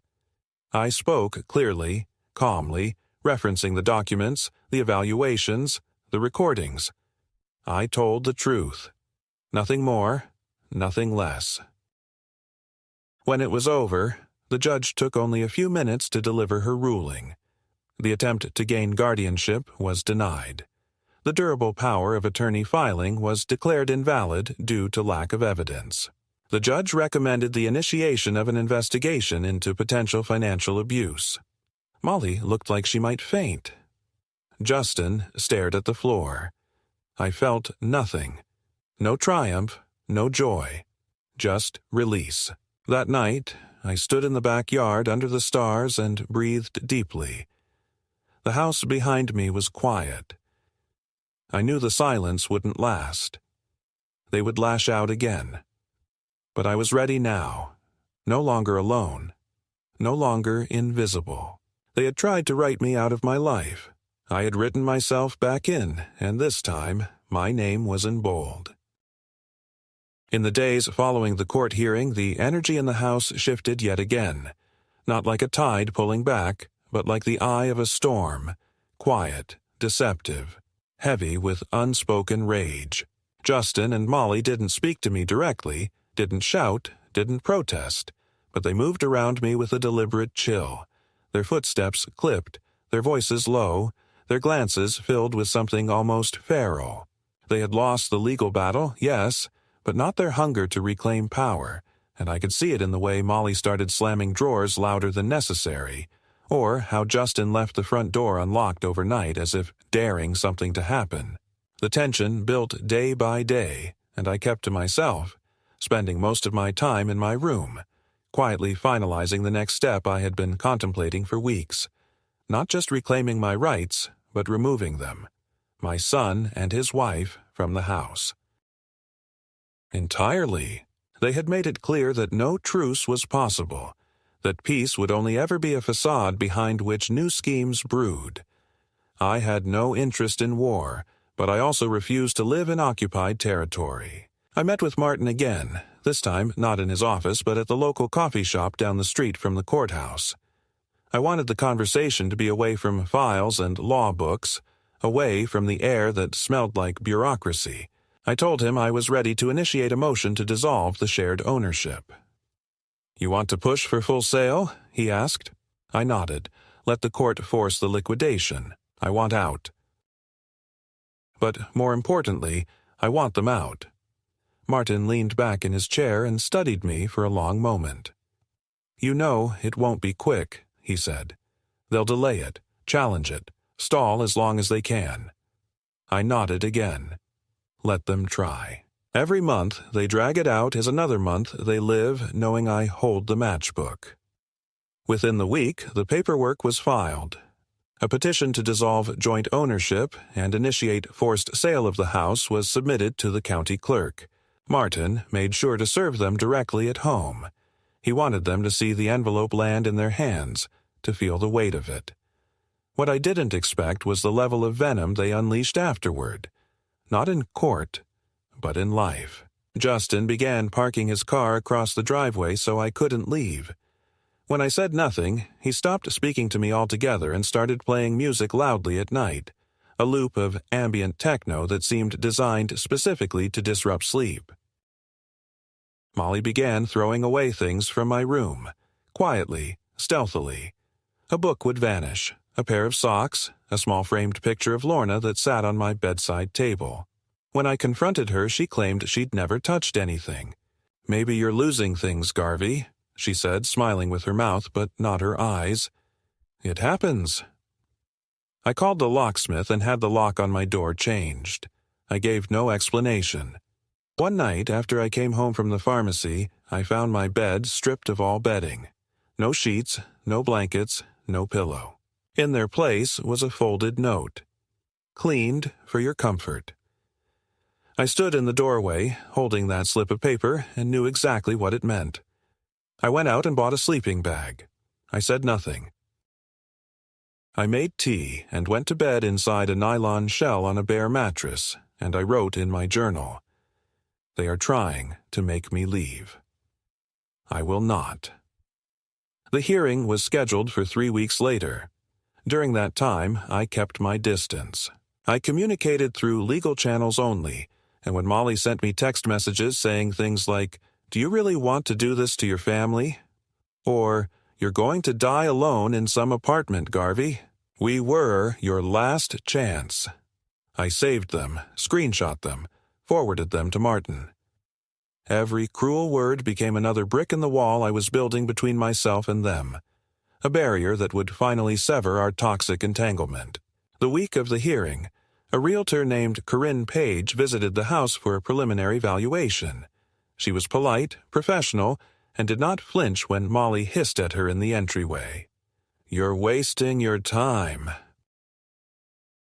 I spoke clearly, calmly, referencing the documents, the evaluations, the recordings. I told the truth. Nothing more, nothing less. When it was over, the judge took only a few minutes to deliver her ruling. The attempt to gain guardianship was denied. The durable power of attorney filing was declared invalid due to lack of evidence. The judge recommended the initiation of an investigation into potential financial abuse. Molly looked like she might faint. Justin stared at the floor. I felt nothing. No triumph, no joy. Just release. That night, I stood in the backyard under the stars and breathed deeply. The house behind me was quiet. I knew the silence wouldn't last. They would lash out again. But I was ready now. No longer alone. No longer invisible. They had tried to write me out of my life. I had written myself back in, and this time, my name was in bold. In the days following the court hearing, the energy in the house shifted yet again. Not like a tide pulling back, but like the eye of a storm. Quiet, deceptive, heavy with unspoken rage. Justin and Molly didn't speak to me directly, didn't shout, didn't protest, but they moved around me with a deliberate chill. Their footsteps clipped, their voices low, their glances filled with something almost feral. They had lost the legal battle, yes, but not their hunger to reclaim power, and I could see it in the way Molly started slamming drawers louder than necessary, or how Justin left the front door unlocked overnight as if daring something to happen. The tension built day by day, and I kept to myself, spending most of my time in my room, quietly finalizing the next step I had been contemplating for weeks. Not just reclaiming my rights, but removing them. My son and his wife from the house. Entirely. They had made it clear that no truce was possible, that peace would only ever be a facade behind which new schemes brewed. I had no interest in war, but I also refuse to live in occupied territory. I met with Martin again, this time not in his office but at the local coffee shop down the street from the courthouse. I wanted the conversation to be away from files and law books, away from the air that smelled like bureaucracy. I told him I was ready to initiate a motion to dissolve the shared ownership. "You want to push for full sale?" he asked. I nodded. "Let the court force the liquidation. I want out. But more importantly, I want them out." Martin leaned back in his chair and studied me for a long moment. "You know it won't be quick," he said. "They'll delay it, challenge it, stall as long as they can." I nodded again. Let them try. Every month they drag it out as another month they live knowing I hold the matchbook. Within the week, the paperwork was filed. A petition to dissolve joint ownership and initiate forced sale of the house was submitted to the county clerk. Martin made sure to serve them directly at home. He wanted them to see the envelope land in their hands, to feel the weight of it. What I didn't expect was the level of venom they unleashed afterward. Not in court, but in life. Justin began parking his car across the driveway so I couldn't leave. When I said nothing, he stopped speaking to me altogether and started playing music loudly at night, a loop of ambient techno that seemed designed specifically to disrupt sleep. Molly began throwing away things from my room, quietly, stealthily. A book would vanish, a pair of socks, a small framed picture of Lorna that sat on my bedside table. When I confronted her, she claimed she'd never touched anything. "Maybe you're losing things, Garvey," she said, smiling with her mouth but not her eyes. "It happens." I called the locksmith and had the lock on my door changed. I gave no explanation. One night, after I came home from the pharmacy, I found my bed stripped of all bedding. No sheets, no blankets, no pillow. In their place was a folded note. "Cleaned for your comfort." I stood in the doorway, holding that slip of paper, and knew exactly what it meant. I went out and bought a sleeping bag. I said nothing. I made tea and went to bed inside a nylon shell on a bare mattress, and I wrote in my journal, "They are trying to make me leave. I will not." The hearing was scheduled for 3 weeks later. During that time, I kept my distance. I communicated through legal channels only, and when Molly sent me text messages saying things like, "Do you really want to do this to your family?" Or, "You're going to die alone in some apartment, Garvey. We were your last chance." I saved them, screenshot them, forwarded them to Martin. Every cruel word became another brick in the wall I was building between myself and them, a barrier that would finally sever our toxic entanglement. The week of the hearing, a realtor named Corinne Page visited the house for a preliminary valuation. She was polite, professional, and did not flinch when Molly hissed at her in the entryway. "You're wasting your time."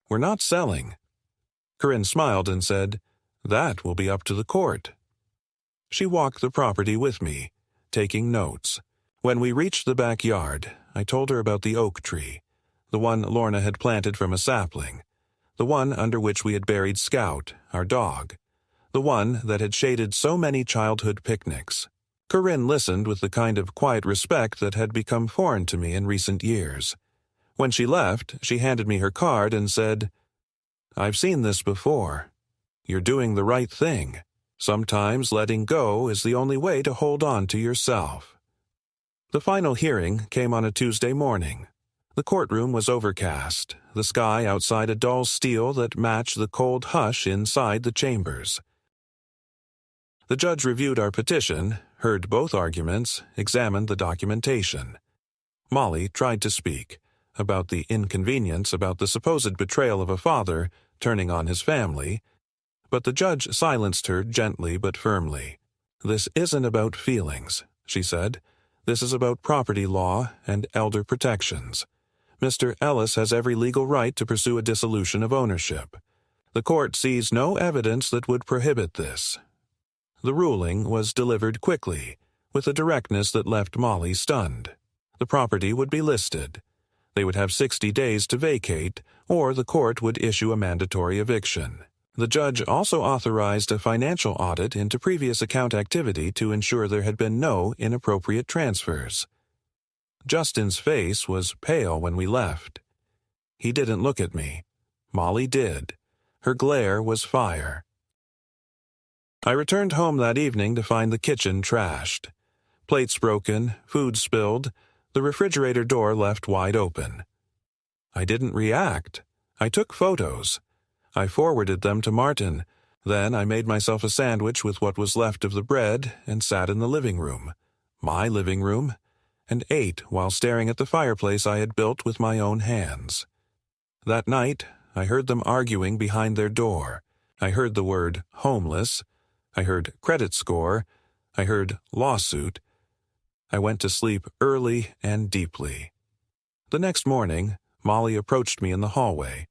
"We're not selling." Corinne smiled and said, "That will be up to the court." She walked the property with me, taking notes. When we reached the backyard, I told her about the oak tree, the one Lorna had planted from a sapling, the one under which we had buried Scout, our dog, the one that had shaded so many childhood picnics. Corinne listened with the kind of quiet respect that had become foreign to me in recent years. When she left, she handed me her card and said, "I've seen this before. You're doing the right thing. Sometimes letting go is the only way to hold on to yourself." The final hearing came on a Tuesday morning. The courtroom was overcast, the sky outside a dull steel that matched the cold hush inside the chambers. The judge reviewed our petition, heard both arguments, examined the documentation. Molly tried to speak about the inconvenience about the supposed betrayal of a father turning on his family, but the judge silenced her gently but firmly. "This isn't about feelings," she said. "This is about property law and elder protections. Mr. Ellis has every legal right to pursue a dissolution of ownership. The court sees no evidence that would prohibit this." The ruling was delivered quickly, with a directness that left Molly stunned. The property would be listed. They would have 60 days to vacate, or the court would issue a mandatory eviction. The judge also authorized a financial audit into previous account activity to ensure there had been no inappropriate transfers. Justin's face was pale when we left. He didn't look at me. Molly did. Her glare was fire. I returned home that evening to find the kitchen trashed. Plates broken, food spilled, the refrigerator door left wide open. I didn't react. I took photos. I forwarded them to Martin. Then I made myself a sandwich with what was left of the bread and sat in the living room, my living room, and ate while staring at the fireplace I had built with my own hands. That night, I heard them arguing behind their door. I heard the word homeless. I heard credit score. I heard lawsuit. I went to sleep early and deeply. The next morning, Molly approached me in the hallway.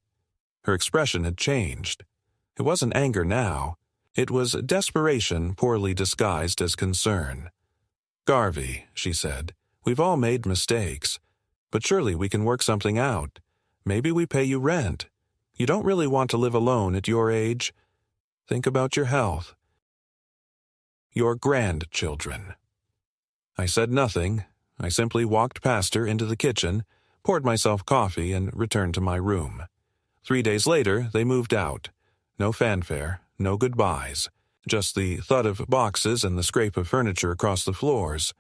Her expression had changed. It wasn't anger now. It was desperation poorly disguised as concern. "Garvey," she said, "we've all made mistakes. But surely we can work something out. Maybe we pay you rent. You don't really want to live alone at your age. Think about your health. Your grandchildren." I said nothing. I simply walked past her into the kitchen, poured myself coffee, and returned to my room. 3 days later, they moved out. No fanfare, no goodbyes, just the thud of boxes and the scrape of furniture across the floors.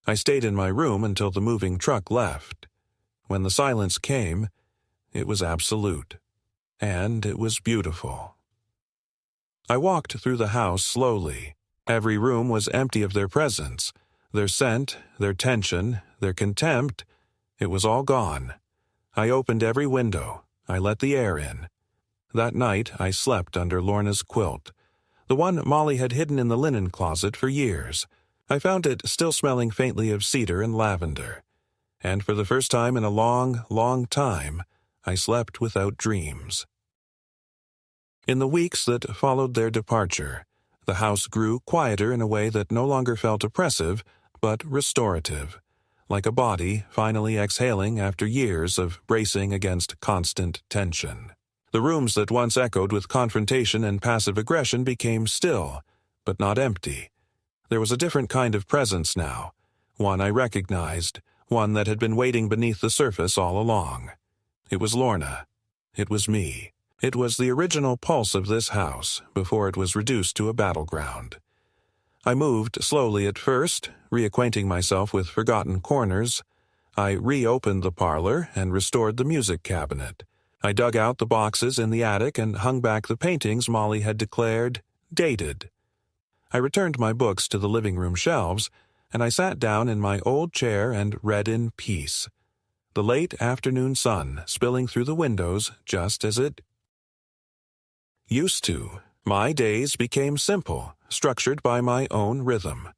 I stayed in my room until the moving truck left. When the silence came, it was absolute. And it was beautiful. I walked through the house slowly. Every room was empty of their presence. Their scent, their tension, their contempt, it was all gone. I opened every window. I let the air in. That night, I slept under Lorna's quilt, the one Molly had hidden in the linen closet for years. I found it still smelling faintly of cedar and lavender. And for the first time in a long, long time, I slept without dreams. In the weeks that followed their departure, the house grew quieter in a way that no longer felt oppressive, but restorative, like a body finally exhaling after years of bracing against constant tension. The rooms that once echoed with confrontation and passive aggression became still, but not empty. There was a different kind of presence now, one I recognized, one that had been waiting beneath the surface all along. It was Lorna. It was me. It was the original pulse of this house before it was reduced to a battleground. I moved slowly at first, reacquainting myself with forgotten corners. I reopened the parlor and restored the music cabinet. I dug out the boxes in the attic and hung back the paintings Molly had declared dated. I returned my books to the living room shelves, and I sat down in my old chair and read in peace. The late afternoon sun spilling through the windows just as it used to. My days became simple, structured by my own rhythm.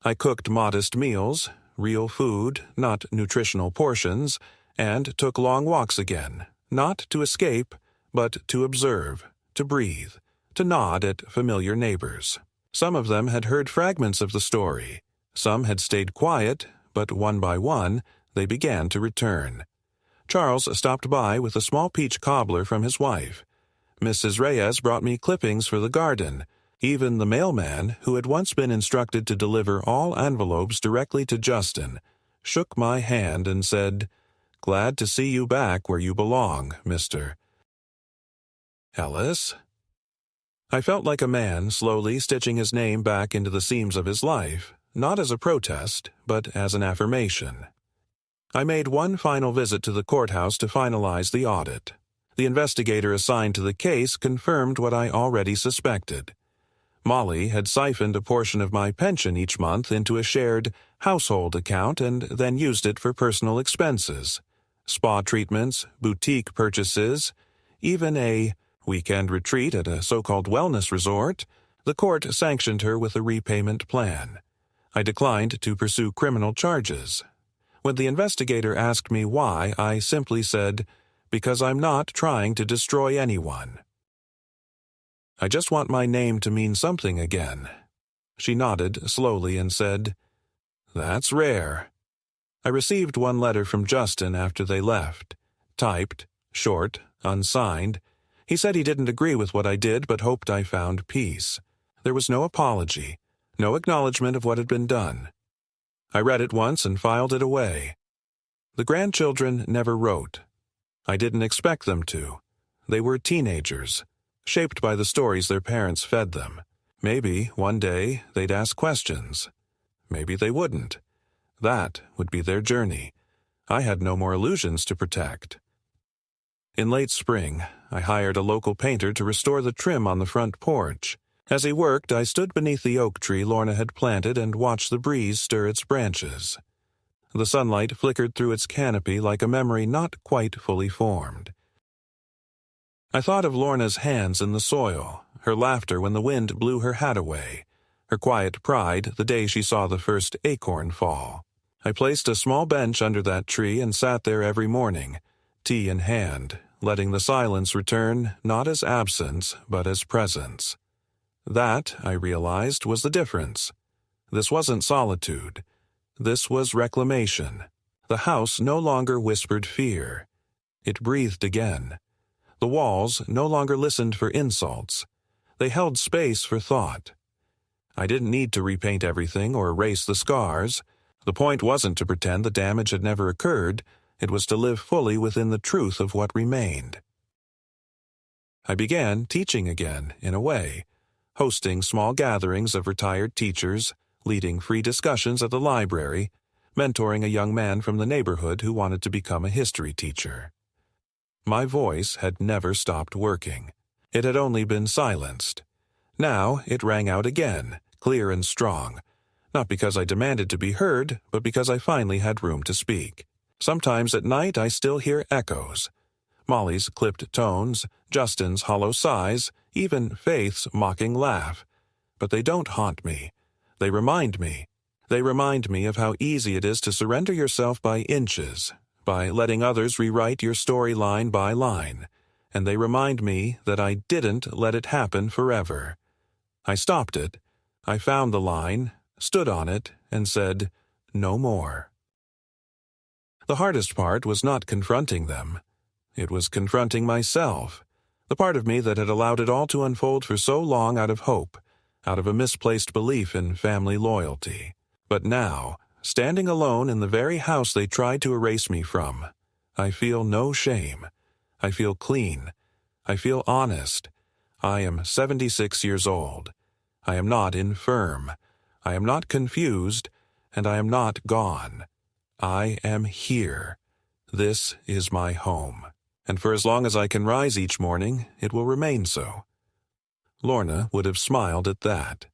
I cooked modest meals, real food, not nutritional portions, and took long walks again, not to escape, but to observe, to breathe, to nod at familiar neighbors. Some of them had heard fragments of the story. Some had stayed quiet, but one by one, they began to return. Charles stopped by with a small peach cobbler from his wife. Mrs. Reyes brought me clippings for the garden. Even the mailman, who had once been instructed to deliver all envelopes directly to Justin, shook my hand and said, "Glad to see you back where you belong, Mr. Ellis." I felt like a man slowly stitching his name back into the seams of his life, not as a protest, but as an affirmation. I made one final visit to the courthouse to finalize the audit. The investigator assigned to the case confirmed what I already suspected. Molly had siphoned a portion of my pension each month into a shared household account and then used it for personal expenses, spa treatments, boutique purchases, even a weekend retreat at a so-called wellness resort. The court sanctioned her with a repayment plan. I declined to pursue criminal charges. When the investigator asked me why, I simply said, "Because I'm not trying to destroy anyone. I just want my name to mean something again." She nodded slowly and said, "That's rare." I received one letter from Justin after they left. Typed, short, unsigned. He said he didn't agree with what I did but hoped I found peace. There was no apology, no acknowledgement of what had been done. I read it once and filed it away. The grandchildren never wrote. I didn't expect them to. They were teenagers, shaped by the stories their parents fed them. Maybe, one day, they'd ask questions. Maybe they wouldn't. That would be their journey. I had no more illusions to protect. In late spring, I hired a local painter to restore the trim on the front porch. As he worked, I stood beneath the oak tree Lorna had planted and watched the breeze stir its branches. The sunlight flickered through its canopy like a memory not quite fully formed. I thought of Lorna's hands in the soil, her laughter when the wind blew her hat away, her quiet pride the day she saw the first acorn fall. I placed a small bench under that tree and sat there every morning, tea in hand, letting the silence return not as absence but as presence. That, I realized, was the difference. This wasn't solitude. This was reclamation. The house no longer whispered fear. It breathed again. The walls no longer listened for insults. They held space for thought. I didn't need to repaint everything or erase the scars. The point wasn't to pretend the damage had never occurred. It was to live fully within the truth of what remained. I began teaching again, in a way, hosting small gatherings of retired teachers, leading free discussions at the library, mentoring a young man from the neighborhood who wanted to become a history teacher. My voice had never stopped working. It had only been silenced. Now it rang out again, clear and strong, not because I demanded to be heard, but because I finally had room to speak. Sometimes at night I still hear echoes. Molly's clipped tones, Justin's hollow sighs, even Faith's mocking laugh. But they don't haunt me. They remind me. They remind me of how easy it is to surrender yourself by inches, by letting others rewrite your story line by line. And they remind me that I didn't let it happen forever. I stopped it. I found the line, stood on it, and said, "No more." The hardest part was not confronting them. It was confronting myself, the part of me that had allowed it all to unfold for so long out of hope, out of a misplaced belief in family loyalty. But now, standing alone in the very house they tried to erase me from, I feel no shame. I feel clean. I feel honest. I am 76 years old. I am not infirm. I am not confused, and I am not gone. I am here. This is my home. And for as long as I can rise each morning, it will remain so. Lorna would have smiled at that.